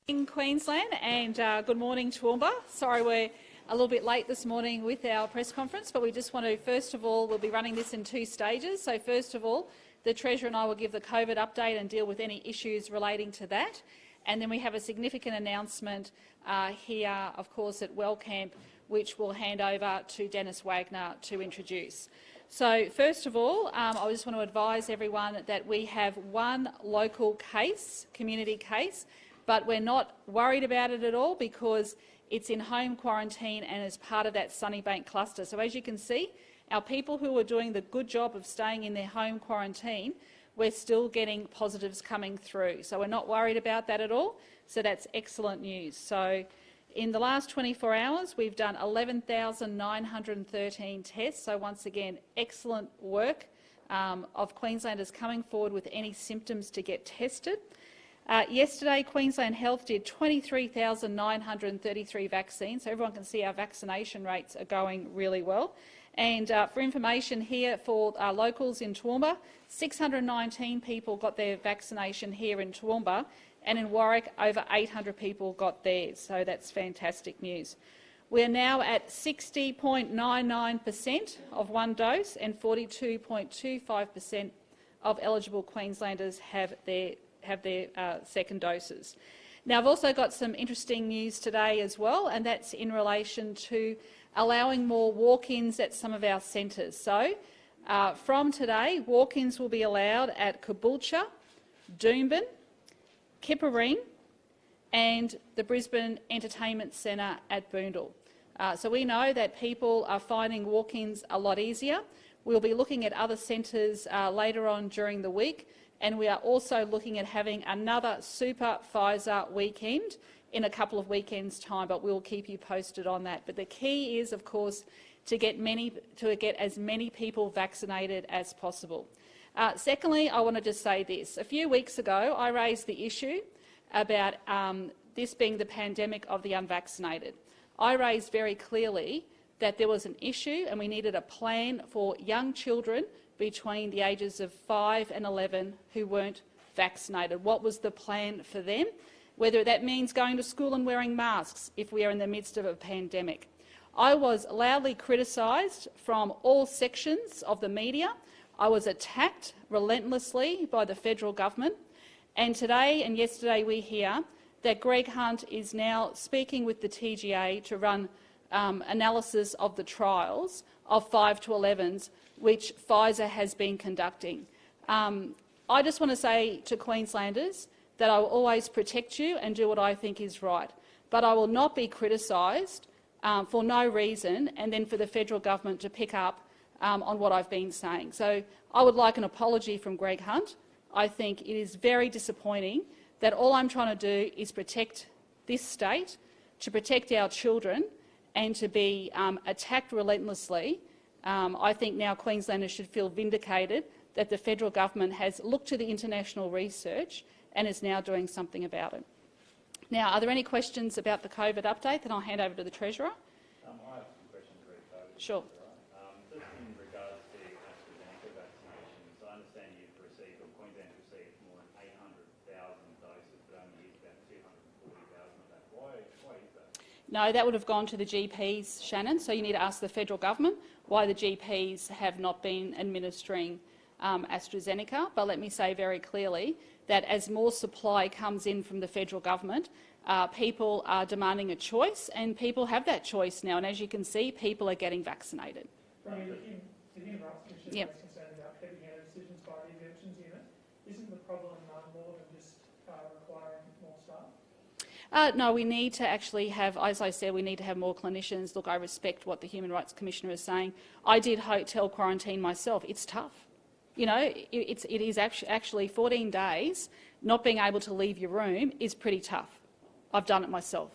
In Queensland, and good morning, Toowoomba. Sorry we're a little bit late this morning with our press conference, but we just want to, first of all, we'll be running this in two stages. So first of all, the Treasurer and I will give the COVID update and deal with any issues relating to that. And then we have a significant announcement here, of course, at Wellcamp, which we'll hand over to Dennis Wagner to introduce. So first of all, I just want to advise everyone that we have one local case, community case, but we're not worried about it at all because it's in home quarantine and is part of that Sunnybank cluster. So as you can see, our people who are doing the good job of staying in their home quarantine, we're still getting positives coming through. So we're not worried about that at all. So that's excellent news. So in the last 24 hours, we've done 11,913 tests. So once again, excellent work of Queenslanders coming forward with any symptoms to get tested. Yesterday, Queensland Health did 23,933 vaccines, so everyone can see our vaccination rates are going really well. And for information here for our locals in Toowoomba, 619 people got their vaccination here in Toowoomba, and in Warwick, over 800 people got theirs, so that's fantastic news. We are now at 60.99% of one dose, and 42.25% of eligible Queenslanders have their second doses. Now, I've also got some interesting news today as well, and that's in relation to allowing more walk-ins at some of our centres. So, from today, walk-ins will be allowed at Caboolture, Toowoomba, Kippa and the Brisbane Entertainment Centre at Boondall. So we know that people are finding walk-ins a lot easier. We'll be looking at other centres later on during the week, and we are also looking at having another Super Pfizer weekend in a couple of weekends' time, but we'll keep you posted on that. But the key is, of course, to get as many people vaccinated as possible. Secondly, I want to just say this. A few weeks ago, I raised the issue about this being the pandemic of the unvaccinated. I raised very clearly that there was an issue and we needed a plan for young children between the ages of 5 and 11 who weren't vaccinated. What was the plan for them? Whether that means going to school and wearing masks if we are in the midst of a pandemic. I was loudly criticised from all sections of the media. I was attacked relentlessly by the federal government. And today and yesterday we hear that Greg Hunt is now speaking with the TGA to run analysis of the trials of 5 to 11s, which Pfizer has been conducting. I just want to say to Queenslanders that I will always protect you and do what I think is right, but I will not be criticised for no reason and then for the federal government to pick up on what I've been saying. So I would like an apology from Greg Hunt. I think it is very disappointing that all I'm trying to do is protect this state, to protect our children, and to be attacked relentlessly. I think now Queenslanders should feel vindicated that the federal government has looked to the international research and is now doing something about it. Now, are there any questions about the COVID update? Then I'll hand over to the Treasurer. I have some questions about COVID. Sure. Just in regards to AstraZeneca vaccinations, I understand you've received, or Queensland received more than 800,000 doses, but only used about 240,000 of that. Why is that? No, that would have gone to the GPs, Shannon, so you need to ask the federal government why the GPs have not been administering AstraZeneca. But let me say very clearly that as more supply comes in from the federal government, people are demanding a choice, and people have that choice now. And as you can see, people are getting vaccinated. Yep. Concerned about heavy-handed decisions by the Elections Unit. Isn't the problem more than just requiring more staff? No, we need to actually have, as I said, we need to have more clinicians. Look, I respect what the Human Rights Commissioner is saying. I did hotel quarantine myself. It's tough. You know, it is actually 14 days not being able to leave your room is pretty tough. I've done it myself.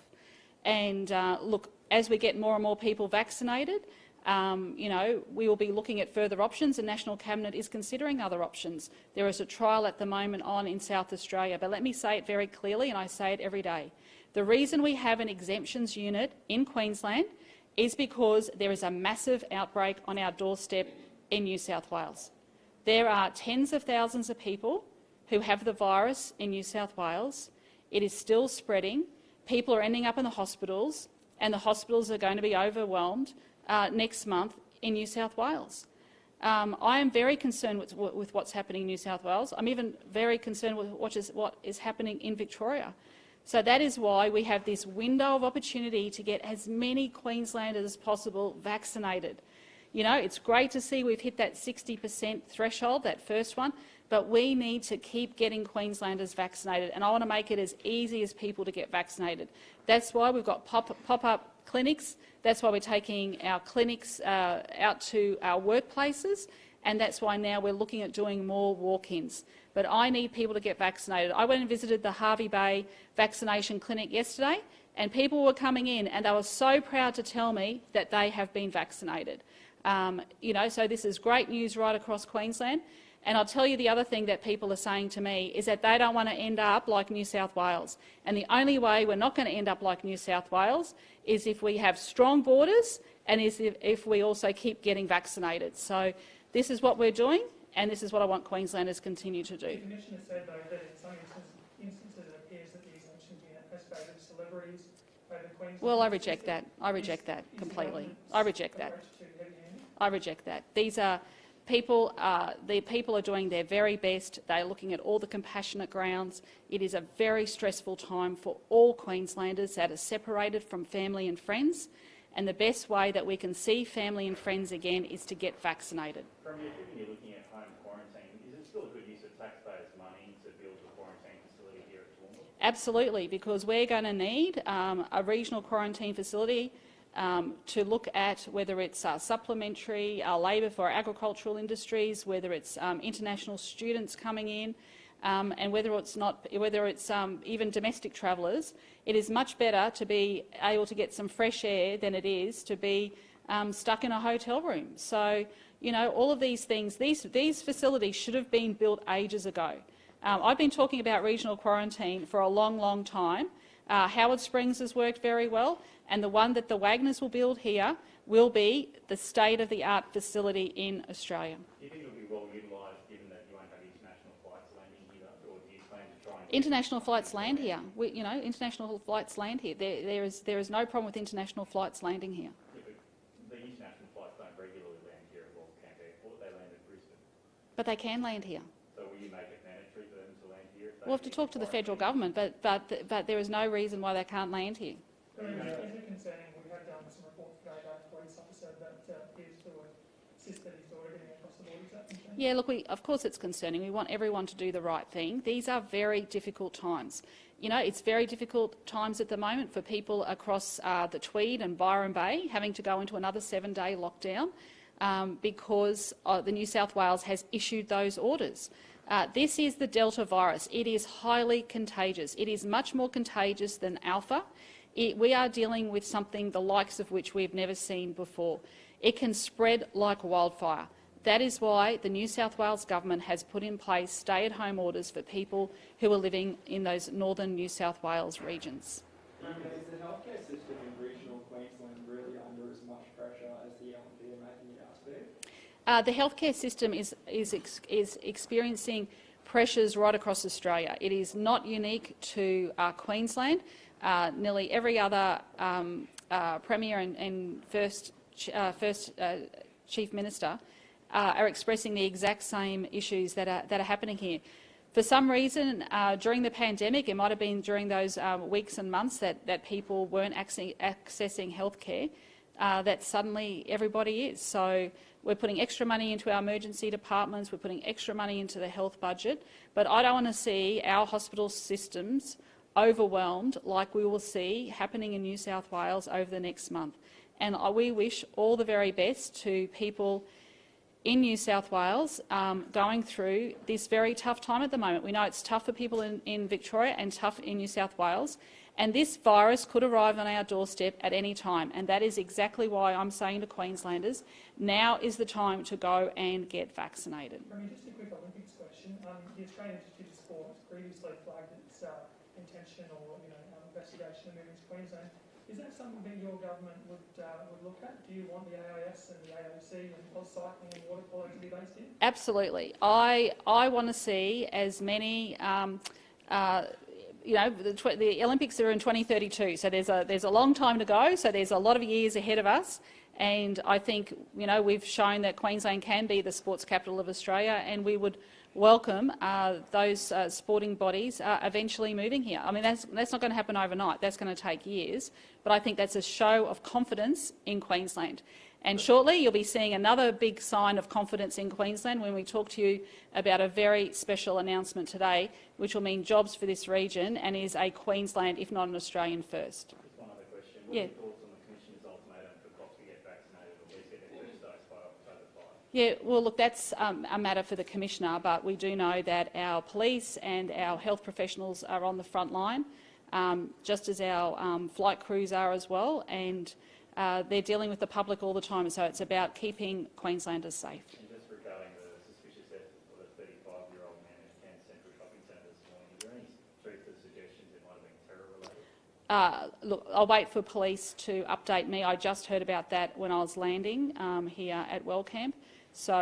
And look, as we get more and more people vaccinated, you know, we will be looking at further options, and National Cabinet is considering other options. There is a trial at the moment on in South Australia, but let me say it very clearly, and I say it every day. The reason we have an exemptions unit in Queensland is because there is a massive outbreak on our doorstep in New South Wales. There are tens of thousands of people who have the virus in New South Wales. It is still spreading. People are ending up in the hospitals, and the hospitals are going to be overwhelmed next month in New South Wales. I am very concerned with what's happening in New South Wales. I'm even very concerned with what is happening in Victoria. So that is why we have this window of opportunity to get as many Queenslanders as possible vaccinated. You know, it's great to see we've hit that 60% threshold, that first one, but we need to keep getting Queenslanders vaccinated, and I want to make it as easy as people to get vaccinated. That's why we've got pop-up clinics. That's why we're taking our clinics out to our workplaces, and that's why now we're looking at doing more walk-ins. But I need people to get vaccinated. I went and visited the Hervey Bay vaccination clinic yesterday, and people were coming in and they were so proud to tell me that they have been vaccinated. You know, so this is great news right across Queensland. And I'll tell you the other thing that people are saying to me is that they don't want to end up like New South Wales. And the only way we're not going to end up like New South Wales is if we have strong borders and if we also keep getting vaccinated. So this is what we're doing, and this is what I want Queenslanders to continue to do. The Commissioner said, though, that in some instances it appears that the exemption unit has favoured celebrities over Queensland. Well, I reject that. I reject that completely. I reject that. I reject that. These are people. The people are doing their very best. They're looking at all the compassionate grounds. It is a very stressful time for all Queenslanders that are separated from family and friends. And the best way that we can see family and friends again is to get vaccinated. Premier, given you're looking at home quarantine, is it still a good use of taxpayers' money to build a quarantine facility here at Toowoomba? Absolutely, because we're going to need a regional quarantine facility to look at whether it's supplementary labour for agricultural industries, whether it's international students coming in, and whether it's even domestic travellers. It is much better to be able to get some fresh air than it is to be stuck in a hotel room. So, you know, all of these things, these facilities should have been built ages ago. I've been talking about regional quarantine for a long, long time. Howard Springs has worked very well, and the one that the Wagners will build here will be the state-of-the-art facility in Australia. Do you think it will be well utilised, given that you won't have international flights landing here, or do you plan to try and... International flights land here. International flights land here. There is no problem with international flights landing here. Yeah, but the international flights don't regularly land here at World Camp Airport. They land at Brisbane. But they can land here. So will you make it mandatory for them to land here? We'll have to talk to the federal government, but there is no reason why they can't land here. Is it concerning? We have done some reports today about a police officer that appears to assist his daughter getting across the border. Is that concerning? Yeah, look, of course it's concerning. We want everyone to do the right thing. These are very difficult times. You know, it's very difficult times at the moment for people across the Tweed and Byron Bay having to go into another 7-day lockdown because the New South Wales has issued those orders. This is the Delta virus. It is highly contagious. It is much more contagious than Alpha. We are dealing with something the likes of which we've never seen before. It can spread like wildfire. That is why the New South Wales government has put in place stay-at-home orders for people who are living in those northern New South Wales regions. Is the healthcare system in regional Queensland really under as much pressure as the LNP are making it out to be? The healthcare system is experiencing pressures right across Australia. It is not unique to Queensland. Nearly every other Premier and first Chief Minister are expressing the exact same issues that are happening here. For some reason, during the pandemic, it might have been during those weeks and months that people weren't accessing healthcare, that suddenly everybody is. So we're putting extra money into our emergency departments, we're putting extra money into the health budget, but I don't want to see our hospital systems overwhelmed like we will see happening in New South Wales over the next month. And we wish all the very best to people in New South Wales going through this very tough time at the moment. We know it's tough for people in Victoria and tough in New South Wales, and this virus could arrive on our doorstep at any time, and that is exactly why I'm saying to Queenslanders, now is the time to go and get vaccinated. I mean, just a quick Olympics question. The Australian Institute of Sport has previously flagged its intention or investigation of moving to Queensland. Is that something that your government would look at? Do you want the AIS and the AOC and Oz Cycling and water polo to be based in? Absolutely. I want to see as many you know, the Olympics are in 2032, so there's a long time to go. So there's a lot of years ahead of us, and I think, you know, we've shown that Queensland can be the sports capital of Australia, and we would welcome those sporting bodies eventually moving here. I mean, that's not going to happen overnight. That's going to take years, but I think that's a show of confidence in Queensland. And shortly you'll be seeing another big sign of confidence in Queensland when we talk to you about a very special announcement today, which will mean jobs for this region and is a Queensland, if not an Australian, first. Just one other question. What are your thoughts on the Commissioner's ultimatum for cops to get vaccinated or at least get their first dose by October 5? Yeah, well, look, that's a matter for the Commissioner, but we do know that our police and our health professionals are on the front line, just as our flight crews are as well, and they're dealing with the public all the time, so it's about keeping Queenslanders safe. And just regarding the suspicious death of a 35-year-old man in Cairns Central Shopping Centre this morning, is there any truth to suggestions it might have been terror-related? Look, I'll wait for police to update me. I just heard about that when I was landing here at Wellcamp, so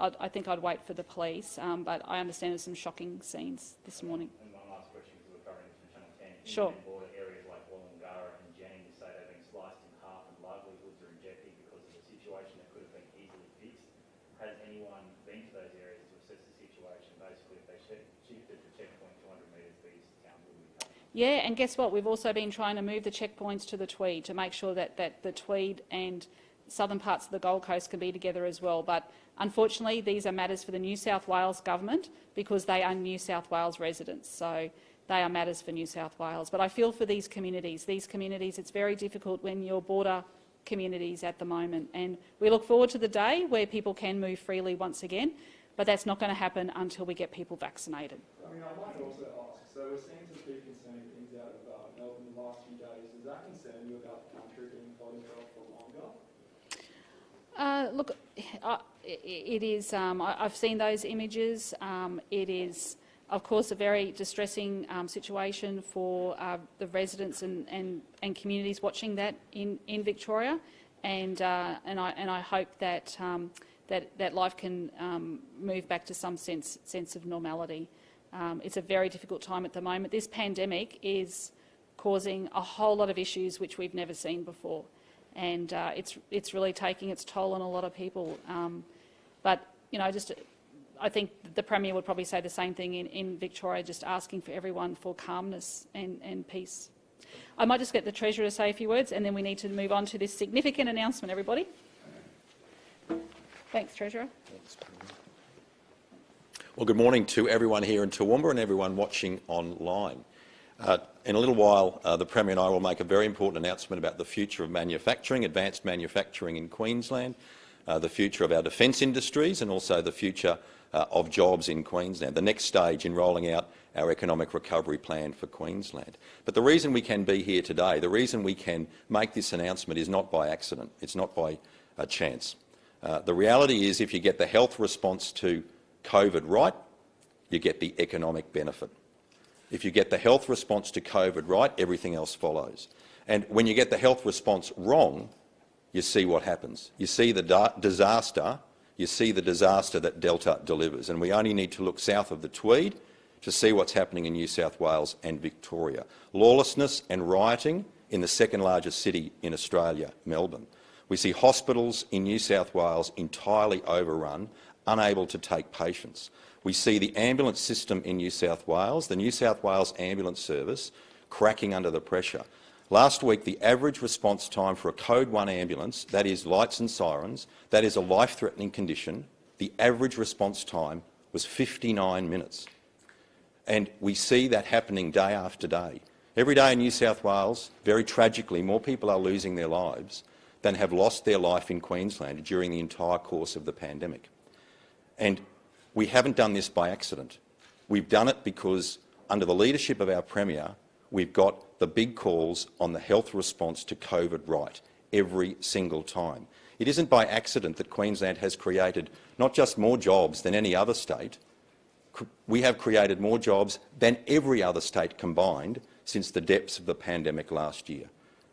I think I'd wait for the police, but I understand there's some shocking scenes this morning. And one last question, because we're covering this from Channel 10. Sure. Border areas like Wollongara and Jennings say they've been sliced in half and livelihoods are in jeopardy because of a situation that could have been easily fixed. Has anyone been to those areas to assess the situation? Basically, if they shifted the checkpoint 200 metres, these towns would be covered. Yeah, and guess what? We've also been trying to move the checkpoints to the Tweed to make sure that the Tweed and southern parts of the Gold Coast can be together as well. But unfortunately, these are matters for the New South Wales government because they are New South Wales residents. So they are matters for New South Wales. But I feel for these communities. These communities, it's very difficult when you're border communities at the moment. And we look forward to the day where people can move freely once again, but that's not going to happen until we get people vaccinated. I mean, I might also ask, so we're seeing some pretty concerning things out of Melbourne the last few days. Does that concern you about the country being closed off for longer? Look, it is. I've seen those images. It is, of course, a very distressing situation for the residents and communities watching that in Victoria, and I hope that that life can move back to some sense of normality. It's a very difficult time at the moment. This pandemic is causing a whole lot of issues which we've never seen before, and it's really taking its toll on a lot of people. But you know, I think the Premier would probably say the same thing in Victoria, just asking for everyone for calmness and peace. I might just get the Treasurer to say a few words, and then we need to move on to this significant announcement, everybody. Thanks, Treasurer. Well, good morning to everyone here in Toowoomba and everyone watching online. In a little while, the Premier and I will make a very important announcement about the future of manufacturing, advanced manufacturing in Queensland, the future of our defence industries and also the future of jobs in Queensland, the next stage in rolling out our economic recovery plan for Queensland. But the reason we can be here today, the reason we can make this announcement is not by accident, it's not by chance. The reality is if you get the health response to COVID right, you get the economic benefit. If you get the health response to COVID right, everything else follows. And when you get the health response wrong, you see what happens. You see the disaster. You see the disaster that Delta delivers. And we only need to look south of the Tweed to see what's happening in New South Wales and Victoria. Lawlessness and rioting in the second largest city in Australia, Melbourne. We see hospitals in New South Wales entirely overrun, unable to take patients. We see the ambulance system in New South Wales, the New South Wales Ambulance Service, cracking under the pressure. Last week, the average response time for a Code 1 ambulance, that is lights and sirens, that is a life-threatening condition, the average response time was 59 minutes. And we see that happening day after day. Every day in New South Wales, very tragically, more people are losing their lives than have lost their life in Queensland during the entire course of the pandemic. And we haven't done this by accident. We've done it because, under the leadership of our Premier, we've got the big calls on the health response to COVID right every single time. It isn't by accident that Queensland has created not just more jobs than any other state. We have created more jobs than every other state combined since the depths of the pandemic last year.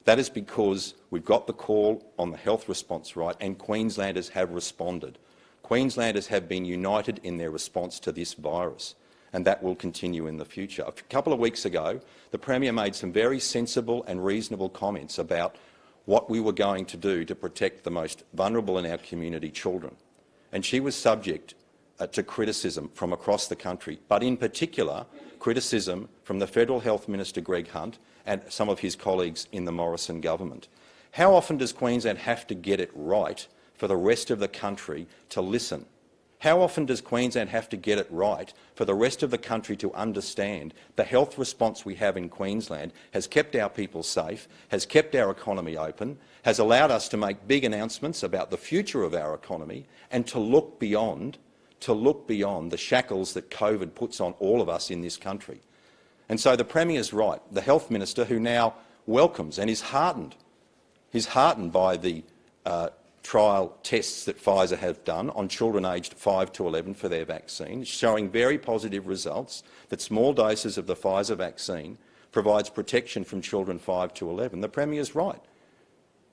That is because we've got the call on the health response right, and Queenslanders have responded. Queenslanders have been united in their response to this virus. and that will continue in the future. A couple of weeks ago, the Premier made some very sensible and reasonable comments about what we were going to do to protect the most vulnerable in our community, children. And she was subject to criticism from across the country, but in particular criticism from the Federal Health Minister, Greg Hunt, and some of his colleagues in the Morrison government. How often does Queensland have to get it right for the rest of the country to listen? How often does Queensland have to get it right for the rest of the country to understand the health response we have in Queensland has kept our people safe, has kept our economy open, has allowed us to make big announcements about the future of our economy and to look beyond the shackles that COVID puts on all of us in this country? And so the Premier's right. The Health Minister, who now welcomes and is heartened by the trial tests that Pfizer have done on children aged 5 to 11 for their vaccine, showing very positive results that small doses of the Pfizer vaccine provides protection from children 5 to 11. The Premier's right.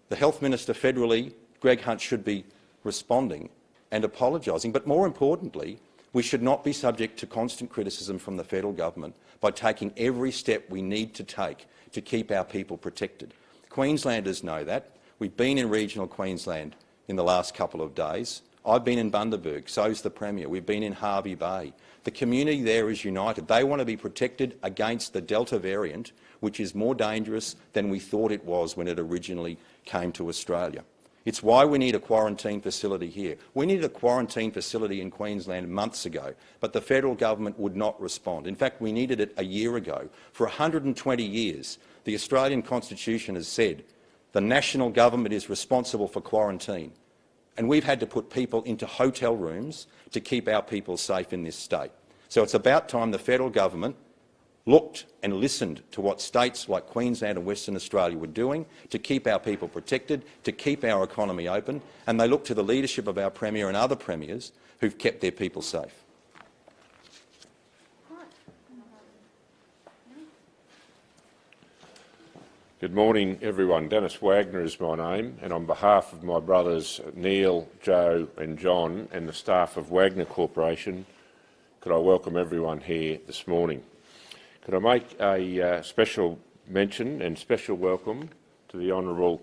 The Health Minister federally, Greg Hunt, should be responding and apologising, but more importantly, we should not be subject to constant criticism from the federal government by taking every step we need to take to keep our people protected. Queenslanders know that. We've been in regional Queensland in the last couple of days. I've been in Bundaberg, so's the Premier. We've been in Hervey Bay. The community there is united. They want to be protected against the Delta variant, which is more dangerous than we thought it was when it originally came to Australia. It's why we need a quarantine facility here. We needed a quarantine facility in Queensland months ago, but the federal government would not respond. In fact, we needed it a year ago. For 120 years, the Australian Constitution has said the national government is responsible for quarantine, and we've had to put people into hotel rooms to keep our people safe in this state. So it's about time the federal government looked and listened to what states like Queensland and Western Australia were doing to keep our people protected, to keep our economy open, and they looked to the leadership of our Premier and other Premiers who've kept their people safe. Good morning, everyone. Dennis Wagner is my name, and on behalf of my brothers Neil, Joe and John and the staff of Wagner Corporation, could I welcome everyone here this morning. Could I make a special mention and special welcome to the Honourable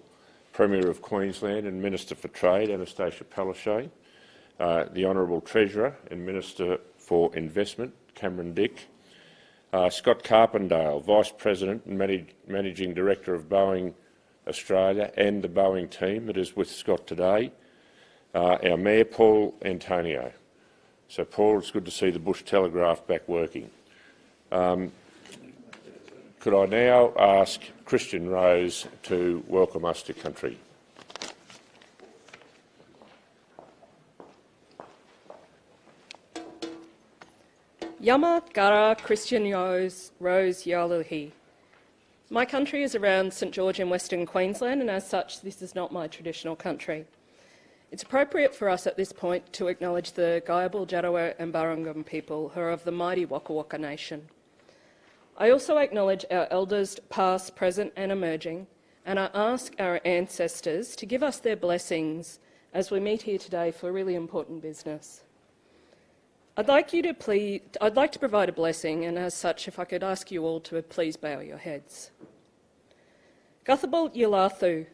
Premier of Queensland and Minister for Trade, Annastacia Palaszczuk, the Honourable Treasurer and Minister for Investment, Cameron Dick, Scott Carpendale, Vice President and Managing Director of Boeing Australia, and the Boeing team that is with Scott today, our Mayor Paul Antonio. So Paul, it's good to see the Bush Telegraph back working. Could I now ask Christian Rose to welcome us to country? Yama Gara Christian Rose Yaluhi. My country is around St George in Western Queensland, and as such this is not my traditional country. It's appropriate for us at this point to acknowledge the Gayabal, Jarawa and Barungum people who are of the mighty Waka Waka Nation. I also acknowledge our elders past, present and emerging, and I ask our ancestors to give us their blessings as we meet here today for really important business. I'd like to provide a blessing, and as such, if I could ask you all to please bow your heads. Guthabal Yilathu,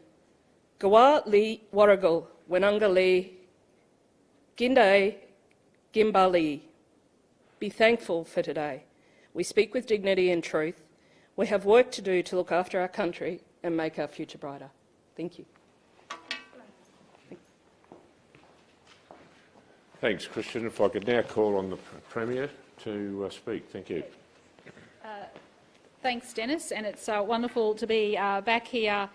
Gawa Li Waragal, Wenanga Li, Gindai, Gimbali. Be thankful for today. We speak with dignity and truth. We have work to do to look after our country and make our future brighter. Thank you. Thanks, Christian. If I could now call on the Premier to speak. Thank you. Thanks, Dennis, and it's wonderful to be back here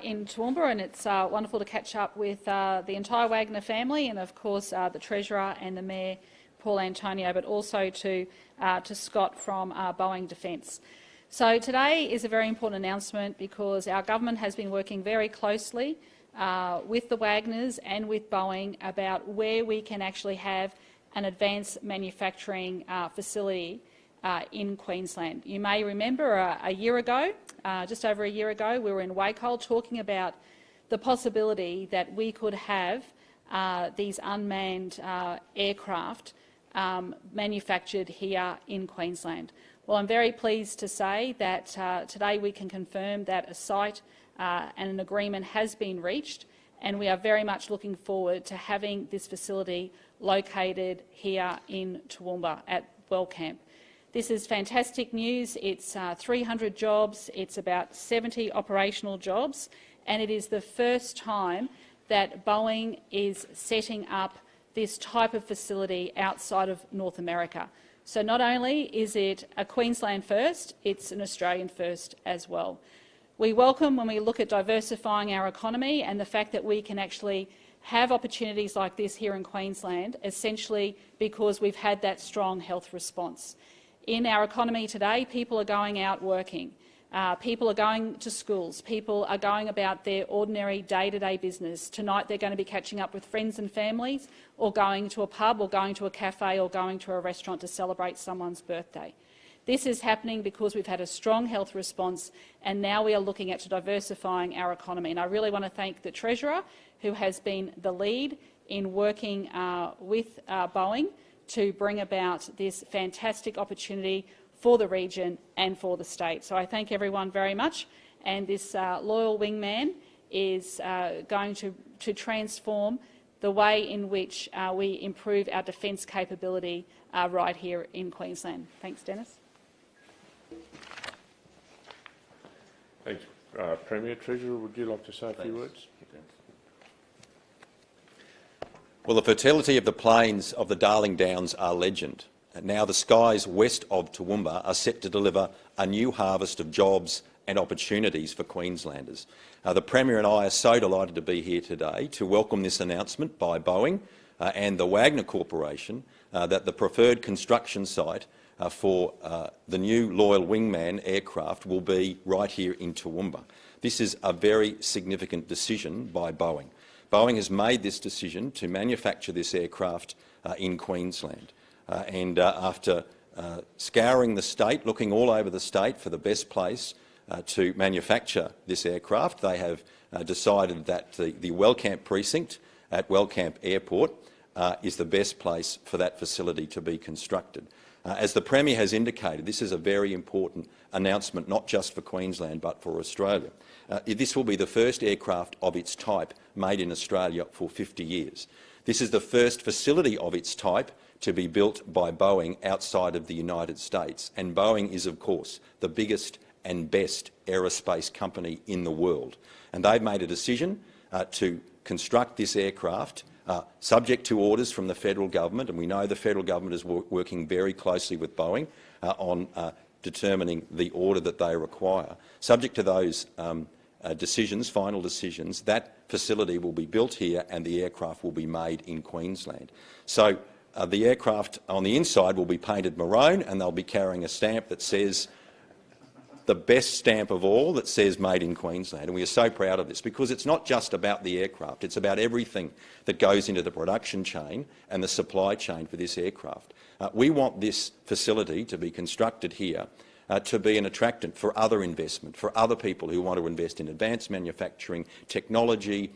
in Toowoomba, and it's wonderful to catch up with the entire Wagner family and, of course, the Treasurer and the Mayor, Paul Antonio, but also to Scott from Boeing Defence. So today is a very important announcement because our government has been working very closely with the Wagners and with Boeing about where we can actually have an advanced manufacturing facility in Queensland. You may remember a year ago, just over a year ago, we were in Wacol talking about the possibility that we could have these unmanned aircraft manufactured here in Queensland. Well, I'm very pleased to say that today we can confirm that a site and an agreement has been reached, and we are very much looking forward to having this facility located here in Toowoomba at Wellcamp. This is fantastic news. It's 300 jobs, it's about 70 operational jobs, and it is the first time that Boeing is setting up this type of facility outside of North America. So not only is it a Queensland first, it's an Australian first as well. We welcome, when we look at diversifying our economy and the fact that we can actually have opportunities like this here in Queensland, essentially because we've had that strong health response. In our economy today, people are going out working. People are going to schools, people are going about their ordinary day-to-day business. Tonight they're going to be catching up with friends and families, or going to a pub, or going to a cafe, or going to a restaurant to celebrate someone's birthday. This is happening because we've had a strong health response, and now we are looking at diversifying our economy. And I really want to thank the Treasurer, who has been the lead in working with Boeing to bring about this fantastic opportunity for the region and for the state. So I thank everyone very much, and this loyal wingman is going to transform the way in which we improve our defence capability right here in Queensland. Thanks, Dennis. Thanks, Premier. Treasurer, would you like to say a few words? Well, the fertility of the plains of the Darling Downs are legend. Now the skies west of Toowoomba are set to deliver a new harvest of jobs and opportunities for Queenslanders. The Premier and I are so delighted to be here today to welcome this announcement by Boeing and the Wagner Corporation that the preferred construction site for the new Loyal Wingman aircraft will be right here in Toowoomba. This is a very significant decision by Boeing. Boeing has made this decision to manufacture this aircraft in Queensland. After scouring the state, looking all over the state for the best place to manufacture this aircraft, they have decided that the Wellcamp precinct at Wellcamp Airport is the best place for that facility to be constructed. As the Premier has indicated, this is a very important announcement, not just for Queensland but for Australia. This will be the first aircraft of its type made in Australia for 50 years. This is the first facility of its type to be built by Boeing outside of the United States. And Boeing is, of course, the biggest and best aerospace company in the world. And they've made a decision to construct this aircraft subject to orders from the federal government, and we know the federal government is working very closely with Boeing on determining the order that they require. Subject to those decisions, final decisions, that facility will be built here and the aircraft will be made in Queensland. So the aircraft on the inside will be painted maroon, and they'll be carrying a stamp that says, the best stamp of all, that says Made in Queensland. And we are so proud of this because it's not just about the aircraft, it's about everything that goes into the production chain and the supply chain for this aircraft. We want this facility to be constructed here to be an attractant for other investment, for other people who want to invest in advanced manufacturing, technology,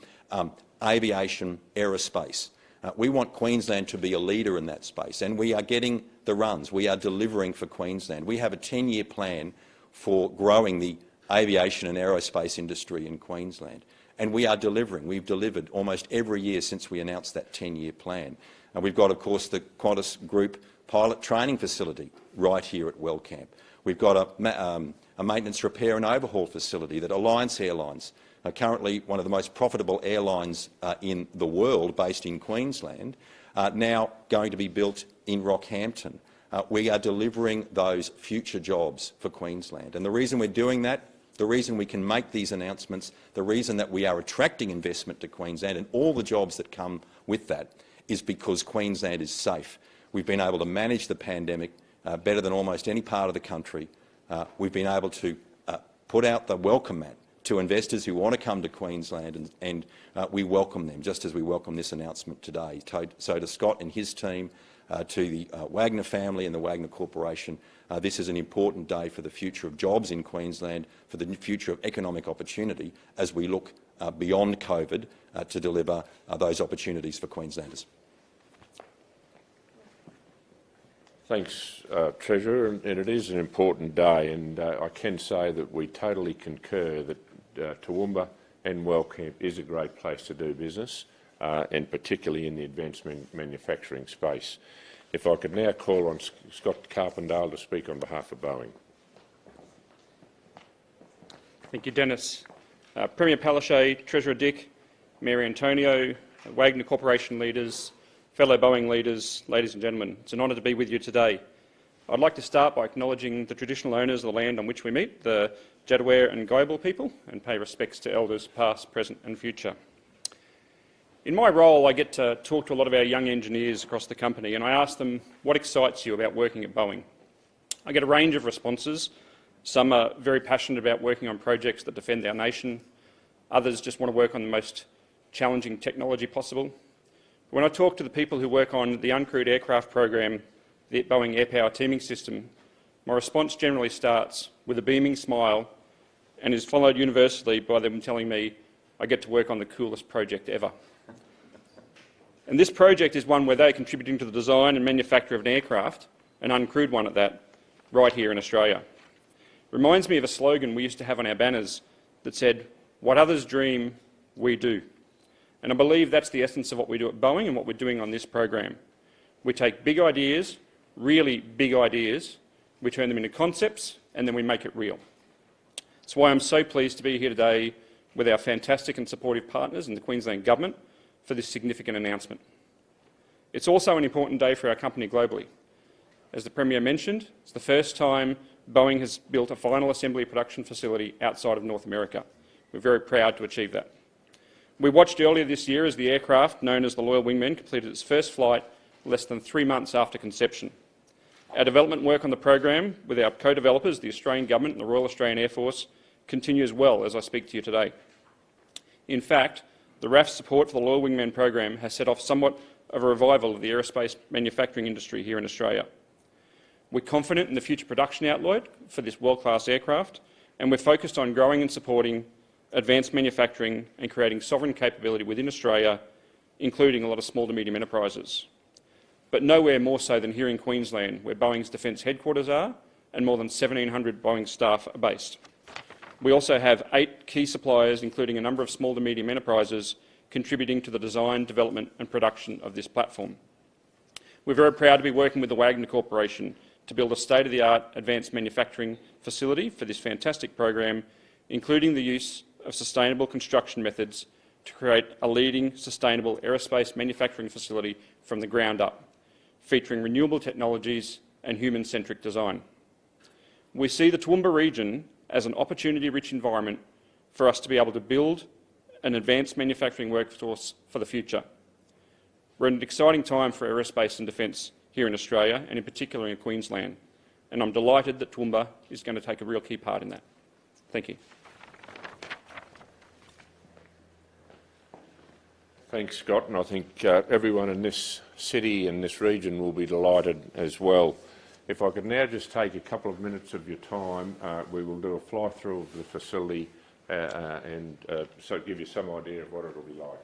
aviation, aerospace. We want Queensland to be a leader in that space, and we are getting the runs. We are delivering for Queensland. We have a 10-year plan for growing the aviation and aerospace industry in Queensland, and we are delivering. We've delivered almost every year since we announced that 10-year plan. And we've got, of course, the Qantas Group pilot training facility right here at Wellcamp. We've got a maintenance, repair and overhaul facility that Alliance Airlines, currently one of the most profitable airlines in the world, based in Queensland, now going to be built in Rockhampton. We are delivering those future jobs for Queensland. And the reason we're doing that, the reason we can make these announcements, the reason that we are attracting investment to Queensland and all the jobs that come with that is because Queensland is safe. We've been able to manage the pandemic better than almost any part of the country. We've been able to put out the welcome mat to investors who want to come to Queensland, and we welcome them, just as we welcome this announcement today. So to Scott and his team, to the Wagner family and the Wagner Corporation, this is an important day for the future of jobs in Queensland, for the future of economic opportunity as we look beyond COVID to deliver those opportunities for Queenslanders. Thanks, Treasurer, and it is an important day, and I can say that we totally concur that Toowoomba and Wellcamp is a great place to do business, and particularly in the advanced manufacturing space. If I could now call on Scott Carpendale to speak on behalf of Boeing. Thank you, Dennis. Premier Palaszczuk, Treasurer Dick, Mayor Antonio, Wagner Corporation leaders, fellow Boeing leaders, ladies and gentlemen, it's an honour to be with you today. I'd like to start by acknowledging the traditional owners of the land on which we meet, the Jadawar and Guyabal people, and pay respects to elders past, present and future. In my role, I get to talk to a lot of our young engineers across the company, and I ask them, what excites you about working at Boeing? I get a range of responses. Some are very passionate about working on projects that defend our nation. Others just want to work on the most challenging technology possible. When I talk to the people who work on the uncrewed aircraft program, the Boeing Air Power Teaming System, my response generally starts with a beaming smile and is followed universally by them telling me I get to work on the coolest project ever. And this project is one where they're contributing to the design and manufacture of an aircraft, an uncrewed one at that, right here in Australia. Reminds me of a slogan we used to have on our banners that said, "What others dream, we do." And I believe that's the essence of what we do at Boeing and what we're doing on this program. We take big ideas, really big ideas, we turn them into concepts, and then we make it real. That's why I'm so pleased to be here today with our fantastic and supportive partners in the Queensland Government for this significant announcement. It's also an important day for our company globally. As the Premier mentioned, it's the first time Boeing has built a final assembly production facility outside of North America. We're very proud to achieve that. We watched earlier this year as the aircraft, known as the Loyal Wingman, completed its first flight less than 3 months after conception. Our development work on the program with our co-developers, the Australian Government and the Royal Australian Air Force, continues well as I speak to you today. In fact, the RAF's support for the Loyal Wingman program has set off somewhat of a revival of the aerospace manufacturing industry here in Australia. We're confident in the future production outlook for this world-class aircraft, and we're focused on growing and supporting advanced manufacturing and creating sovereign capability within Australia, including a lot of small to medium enterprises. But nowhere more so than here in Queensland, where Boeing's defence headquarters are and more than 1,700 Boeing staff are based. We also have 8 key suppliers, including a number of small to medium enterprises, contributing to the design, development and production of this platform. We're very proud to be working with the Wagner Corporation to build a state-of-the-art advanced manufacturing facility for this fantastic program, including the use of sustainable construction methods to create a leading sustainable aerospace manufacturing facility from the ground up, featuring renewable technologies and human-centric design. We see the Toowoomba region as an opportunity-rich environment for us to be able to build an advanced manufacturing workforce for the future. We're at an exciting time for aerospace and defence here in Australia, and in particular in Queensland, and I'm delighted that Toowoomba is going to take a real key part in that. Thank you. Thanks, Scott, and I think everyone in this city and this region will be delighted as well. If I could now just take a couple of minutes of your time, we will do a fly-through of the facility and so give you some idea of what it will be like.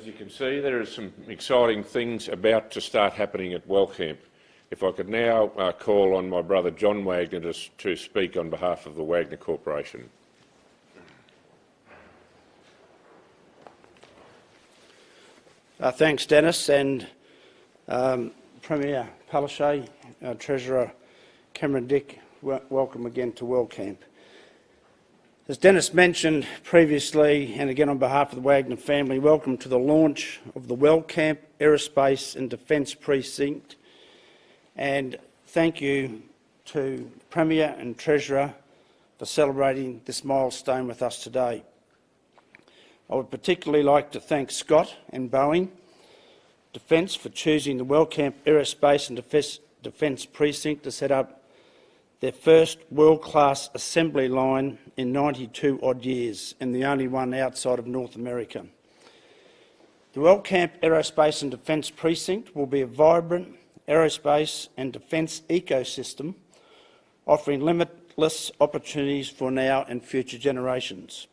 As you can see, there are some exciting things about to start happening at Wellcamp. If I could now call on my brother John Wagner to speak on behalf of the Wagner Corporation. Thanks, Dennis, and Premier Palaszczuk, Treasurer Cameron Dick, welcome again to Wellcamp. As Dennis mentioned previously, and again on behalf of the Wagner family, welcome to the launch of the Wellcamp Aerospace and Defence Precinct, and thank you to Premier and Treasurer for celebrating this milestone with us today. I would particularly like to thank Scott and Boeing Defence for choosing the Wellcamp Aerospace and Defence Precinct to set up their first world-class assembly line in 92 odd years, and the only one outside of North America. The Wellcamp Aerospace and Defence Precinct will be a vibrant aerospace and defence ecosystem, offering limitless opportunities for now and future generations.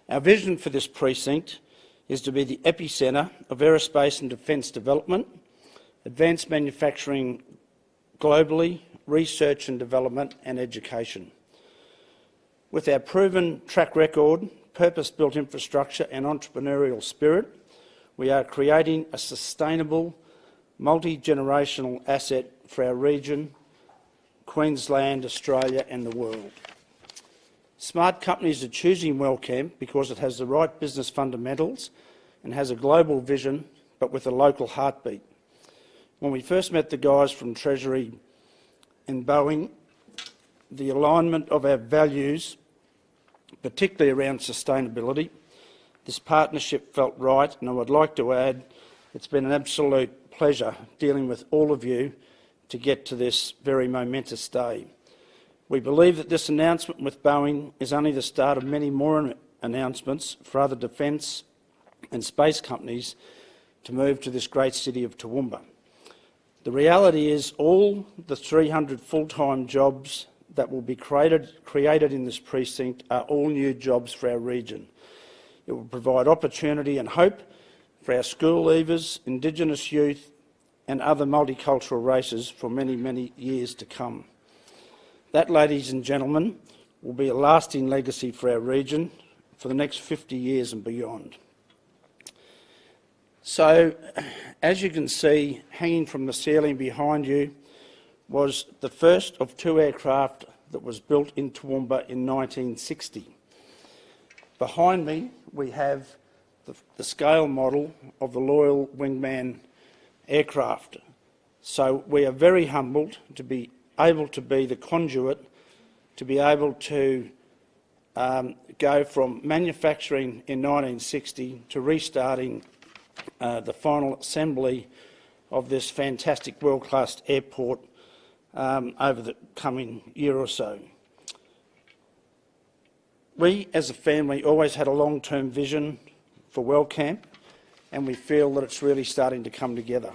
Our vision for this precinct is to be the epicentre of aerospace and defence development, advanced manufacturing globally, research and development and education. With our proven track record, purpose-built infrastructure and entrepreneurial spirit, we are creating a sustainable, multi-generational asset for our region, Queensland, Australia and the world. Smart companies are choosing Wellcamp because it has the right business fundamentals and has a global vision, but with a local heartbeat. When we first met the guys from Treasury and Boeing, the alignment of our values, particularly around sustainability, this partnership felt right, and I would like to add it's been an absolute pleasure dealing with all of you to get to this very momentous day. We believe that this announcement with Boeing is only the start of many more announcements for other defence and space companies to move to this great city of Toowoomba. The reality is all the 300 full-time jobs that will be created in this precinct are all new jobs for our region. It will provide opportunity and hope for our school leavers, Indigenous youth and other multicultural races for many, many years to come. That, ladies and gentlemen, will be a lasting legacy for our region for the next 50 years and beyond. So, as you can see, hanging from the ceiling behind you was the first of 2 aircraft that was built in Toowoomba in 1960. Behind me, we have the scale model of the Loyal Wingman aircraft. So we are very humbled to be able to be the conduit, to be able to go from manufacturing in 1960 to restarting the final assembly of this fantastic world-class airport over the coming year or so. We, as a family, always had a long-term vision for Wellcamp, and we feel that it's really starting to come together.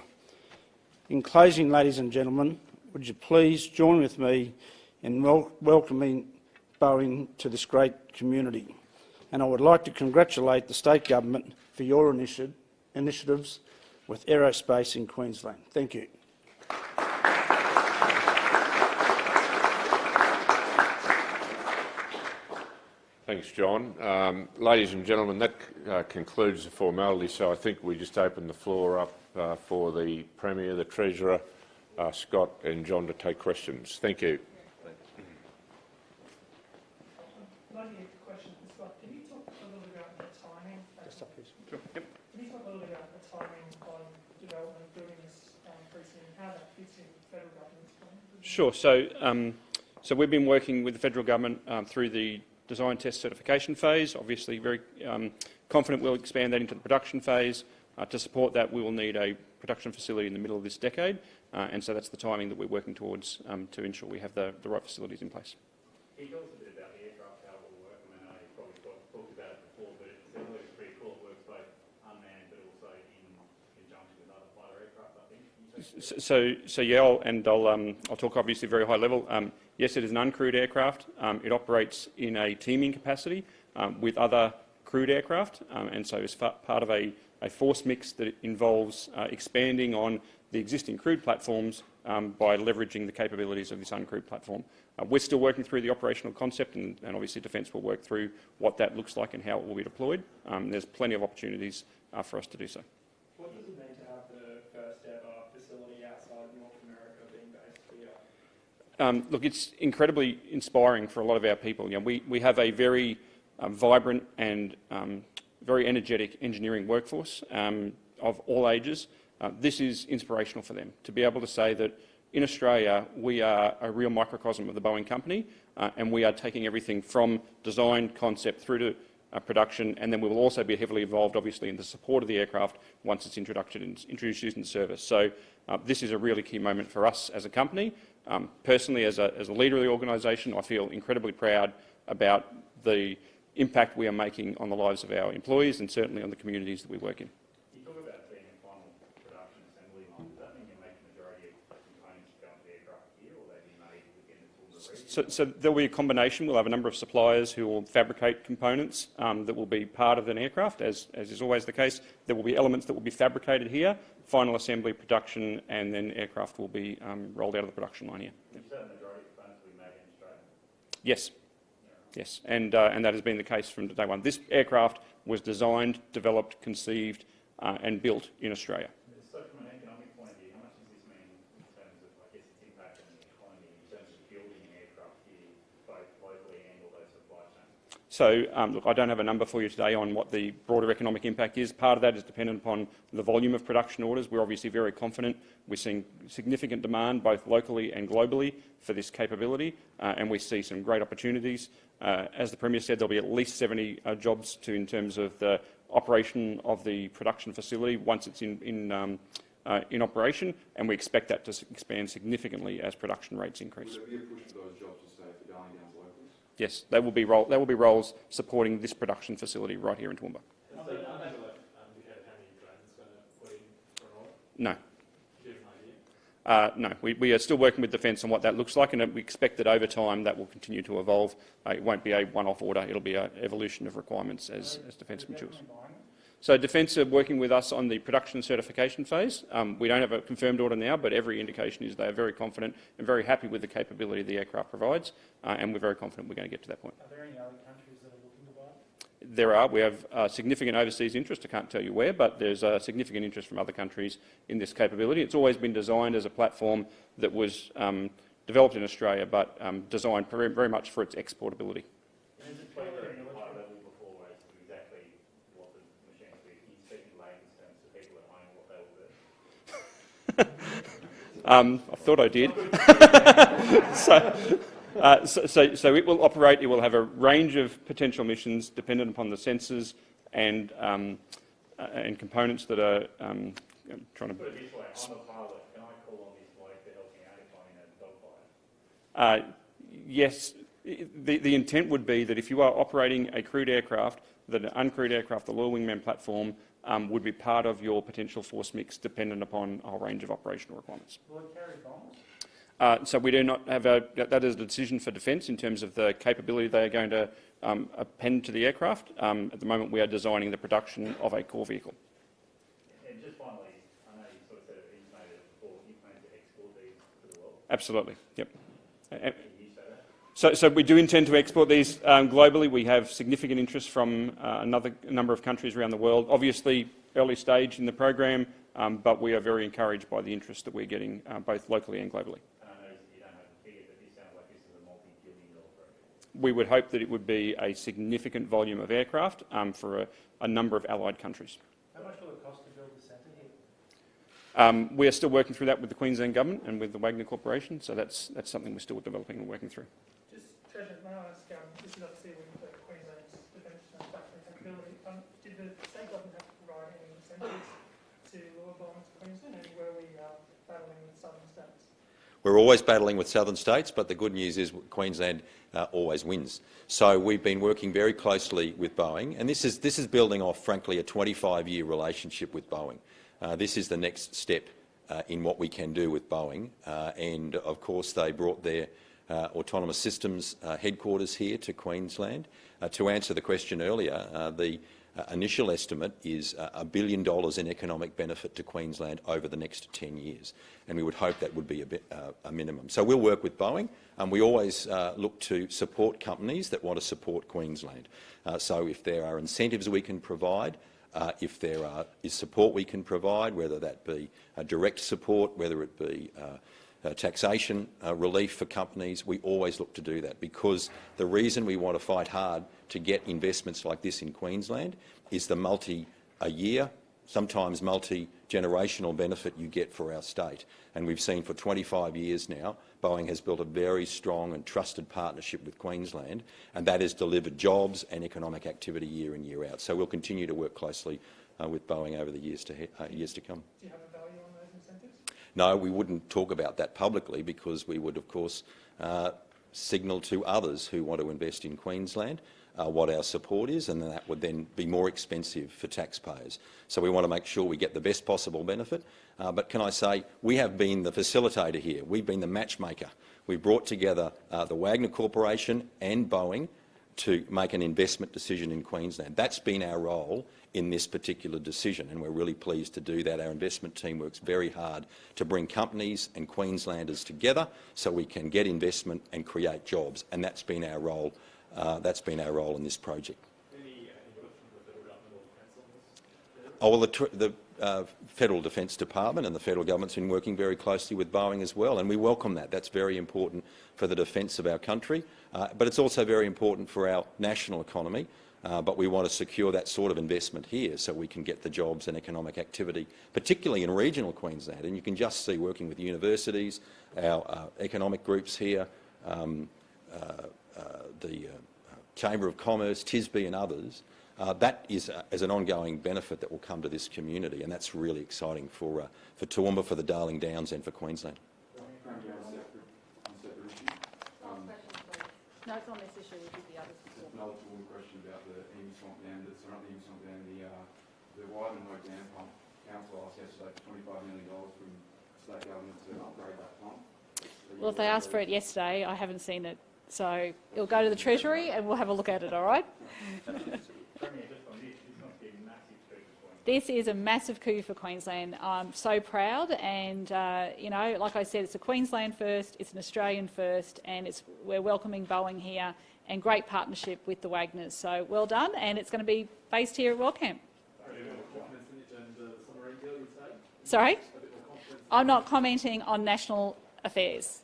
In closing, ladies and gentlemen, would you please join with me in welcoming Boeing to this great community? And I would like to congratulate the state government for your initiatives with aerospace in Queensland. Thank you. Thanks, John. Ladies and gentlemen, that concludes the formality, so I think we just open the floor up for the Premier, the Treasurer, Scott and John to take questions. Thank you. Can I get a question for Scott? Can you talk a little bit about the timing? Sure. Yep. Can you talk a little bit about the timing on development of building this precinct and how that fits in the federal government's plan? Sure. So we've been working with the federal government through the design test certification phase. Obviously, very confident we'll expand that into the production phase. To support that, we will need a production facility in the middle of this decade, and so that's the timing that we're working towards to ensure we have the right facilities in place. Can you tell us a bit about the aircraft, how it will work? I mean, I know you've probably talked about it before, but it seems like it's pretty cool. It works both unmanned but also in conjunction with other fighter aircraft, I think. So yeah, I'll talk obviously very high level. Yes, it is an uncrewed aircraft. It operates in a teaming capacity with other crewed aircraft, and so as part of a a force mix that involves expanding on the existing crewed platforms by leveraging the capabilities of this uncrewed platform. We're still working through the operational concept, and obviously Defence will work through what that looks like and how it will be deployed. There's plenty of opportunities for us to do so. What does it mean to have the first ever facility outside North America being based here? Look, it's incredibly inspiring for a lot of our people. You know, we have a very vibrant and very energetic engineering workforce of all ages. This is inspirational for them to be able to say that in Australia we are a real microcosm of the Boeing company, and we are taking everything from design, concept through to production, and then we will also be heavily involved, obviously, in the support of the aircraft once it's introduced into service. So this is a really key moment for us as a company. Personally, as a leader of the organisation, I feel incredibly proud about the impact we are making on the lives of our employees and certainly on the communities that we work in. You talk about being a final production assembly line. Does that mean you make the majority of components go into the aircraft here, or they be made within the Toowoomba region? So there'll be a combination. We'll have a number of suppliers who will fabricate components that will be part of an aircraft, as is always the case. There will be elements that will be fabricated here, final assembly, production, and then aircraft will be rolled out of the production line here. Would you say the majority of components will be made in Australia? Yes. Yes, and that has been the case from day one. This aircraft was designed, developed, conceived and built in Australia. So from an economic point of view, how much does this mean in terms of, I guess, its impact on the economy in terms of building an aircraft here, both locally and all those supply chains? So, look, I don't have a number for you today on what the broader economic impact is. Part of that is dependent upon the volume of production orders. We're obviously very confident. We're seeing significant demand both locally and globally for this capability, and we see some great opportunities. As the Premier said, there'll be at least 70 jobs in terms of the operation of the production facility once it's in operation, and we expect that to expand significantly as production rates increase. Will there be a push for those jobs to stay for going down to locals? Yes, they will be roles supporting this production facility right here in Toowoomba. No. No, we are still working with Defence on what that looks like, and we expect that over time that will continue to evolve. It won't be a one-off order, it'll be an evolution of requirements as Defence matures. So Defence are working with us on the production certification phase. We don't have a confirmed order now, but every indication is they are very confident and very happy with the capability the aircraft provides, and we're very confident we're going to get to that point. Are there any other countries that are looking to buy it? There are. We have significant overseas interest. I can't tell you where, but there's significant interest from other countries in this capability. It's always been designed as a platform that was developed in Australia, but designed very much for its exportability. And is it clear at a high level before as to exactly what the machines do? Can you speak in layman's terms to people at home what they will do? I thought I did. So it will operate. It will have a range of potential missions dependent upon the sensors and components that are trying to. Put it this way, I'm a pilot. Can I call on this bloke to help me out if I'm in a dogfight? Yes. The intent would be that if you are operating a crewed aircraft, that an uncrewed aircraft, the loyal wingman platform, would be part of your potential force mix dependent upon a whole range of operational requirements. Will it carry bombs? So we do not have that is a decision for Defence in terms of the capability they are going to append to the aircraft. At the moment we are designing the production of a core vehicle. And just finally, I know you sort of said it, intimated it before, you plan to export these to the world? Absolutely, yep. Can you say that? So we do intend to export these globally. We have significant interest from a number of countries around the world. Obviously, early stage in the program, but we are very encouraged by the interest that we're getting both locally and globally. And I know you don't have a figure, but this sounds like this is a multi-billion-dollar program. We would hope that it would be a significant volume of aircraft for a number of allied countries. How much will it cost to build the centre here? We are still working through that with the Queensland Government and with the Wagner Corporation, so that's something we're still developing and working through. Treasurer, may I ask, this is obviously with Queensland's defence manufacturing capability, did the state government have to provide any incentives to lure bombs to Queensland, and were we battling with southern states? We're always battling with southern states, but the good news is Queensland always wins. So we've been working very closely with Boeing, and this is building off, frankly, a 25-year relationship with Boeing. This is the next step in what we can do with Boeing, and of course they brought their autonomous systems headquarters here to Queensland. To answer the question earlier, the initial estimate is $1 billion in economic benefit to Queensland over the next 10 years, and we would hope that would be a minimum. So we'll work with Boeing, and we always look to support companies that want to support Queensland. So if there are incentives we can provide, if there is support we can provide, whether that be direct support, whether it be taxation relief for companies, we always look to do that, because the reason we want to fight hard to get investments like this in Queensland is the multi-year, sometimes multi-generational benefit you get for our state. And we've seen for 25 years now, Boeing has built a very strong and trusted partnership with Queensland, and that has delivered jobs and economic activity year in, year out. So we'll continue to work closely with Boeing over the years to come. Do you have a value on those incentives? No, we wouldn't talk about that publicly, because we would, of course, signal to others who want to invest in Queensland what our support is, and that would then be more expensive for taxpayers. So we want to make sure we get the best possible benefit. But can I say, we have been the facilitator here. We've been the matchmaker. We brought together the Wagner Corporation and Boeing to make an investment decision in Queensland. That's been our role in this particular decision, and we're really pleased to do that. Our investment team works very hard to bring companies and Queenslanders together so we can get investment and create jobs, and that's been our role. That's been our role in this project. Any input from the federal government or defence on this? Oh, well, the Federal Defence Department and the federal government's been working very closely with Boeing as well, and we welcome that. That's very important for the defence of our country, but it's also very important for our national economy. But we want to secure that sort of investment here so we can get the jobs and economic activity, particularly in regional Queensland. And you can just see, working with universities, our economic groups here, the Chamber of Commerce, TISB and others, that is an ongoing benefit that will come to this community, and that's really exciting for Toowoomba, for the Darling Downs and for Queensland. No, it's on this issue. We did the others before. Another Toowoomba question about the Swamp Dam, the Swamp Dam, the Wydenhoek Dam Pump. Council asked yesterday for $25 million from state government to upgrade that pump. Well, if they asked for it yesterday, I haven't seen it. So it'll go to the Treasury and we'll have a look at it, all right? This is a massive coup for Queensland. I'm so proud, and you know, like I said, it's a Queensland first, it's an Australian first, and we're welcoming Boeing here, and great partnership with the Wagners. So well done, and it's going to be based here at WellCamp. Sorry? I'm not commenting on national affairs.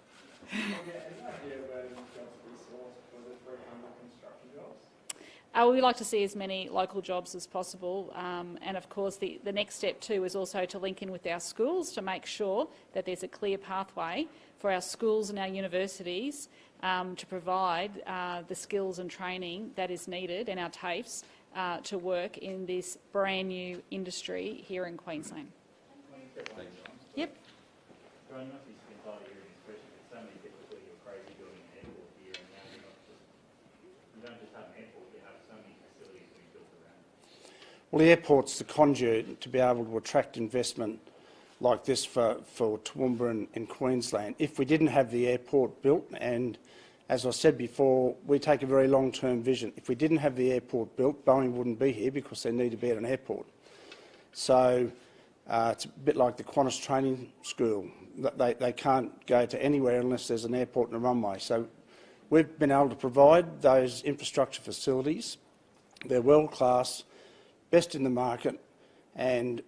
We like to see as many local jobs as possible, and of course the next step too is also to link in with our schools to make sure that there's a clear pathway for our schools and our universities to provide the skills and training that is needed, and our TAFEs to work in this brand new industry here in Queensland. Yep. Brian, you must be sick and tired of hearing this question, but so many people think you're crazy building an airport here, and now you don't just have an airport, you have so many facilities being built around. Well, the airport's the conduit to be able to attract investment like this for Toowoomba and Queensland. If we didn't have the airport built, and as I said before, we take a very long-term vision. If we didn't have the airport built, Boeing wouldn't be here because they need to be at an airport. So it's a bit like the Qantas training school. They can't go to anywhere unless there's an airport and a runway. So we've been able to provide those infrastructure facilities. They're world-class, best in the market, and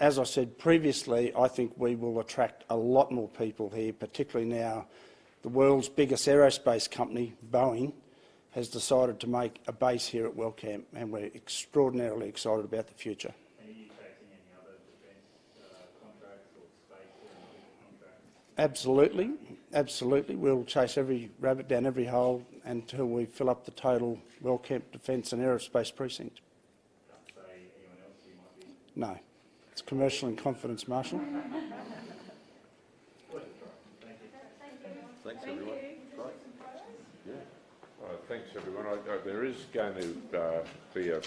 as I said previously, I think we will attract a lot more people here, particularly now the world's biggest aerospace company, Boeing, has decided to make a base here at WellCamp, and we're extraordinarily excited about the future. And are you chasing any other defence contracts or space contracts? Absolutely, absolutely. We'll chase every rabbit down every hole until we fill up the total WellCamp Defence and Aerospace precinct. Can't say anyone else you might be. No. It's commercial in confidence, Marshall. Thanks, everyone. Right. Thanks, everyone. There is going to be a